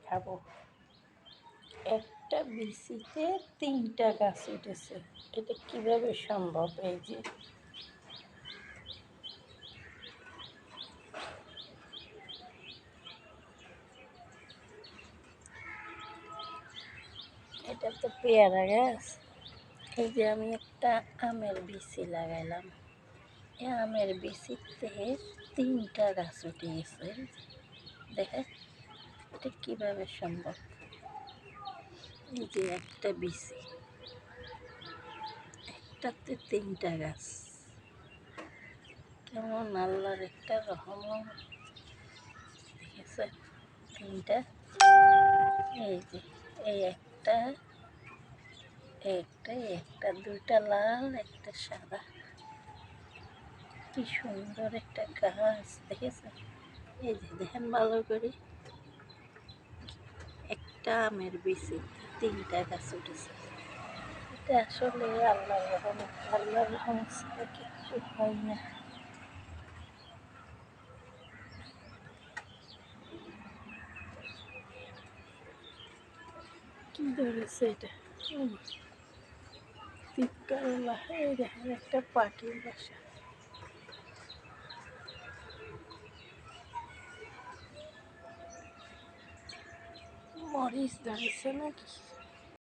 দেখাবো। একটা বিচিতে 3টা গাছ উঠেছে, এটা কিভাবে সম্ভব? এই যে এটা তো পেয়ারা গাছ। এই যে আমি একটা আমের বিচি লাগাইলাম, এই আমের বিচিতে 3টা গাছ উঠে গেছে। দেখে এটা কিভাবে সম্ভব? এই যে একটা বিচি, একটাতে 3টা গাছ। কেমন আল্লাহর একটা রহমত! দেখেছে 3টা, এই যে এই একটা, একটা, একটা, 2টা লাল, একটা সাদা। কি সুন্দর একটা গাছ, দেখেছেন? এই যে দেখেন ভালো করে, একটা আমের বিচি 3টা গাছ উঠেছে। এটা আসলে আল্লাহর রহমত, আল্লাহর রহমত ছাড়া কিচ্ছু হয় না। কি ধরেছে এটা? তিতকরলা। এই দেখেন একটা পাখির বাসা। মরিচ ধরেছে নাকি?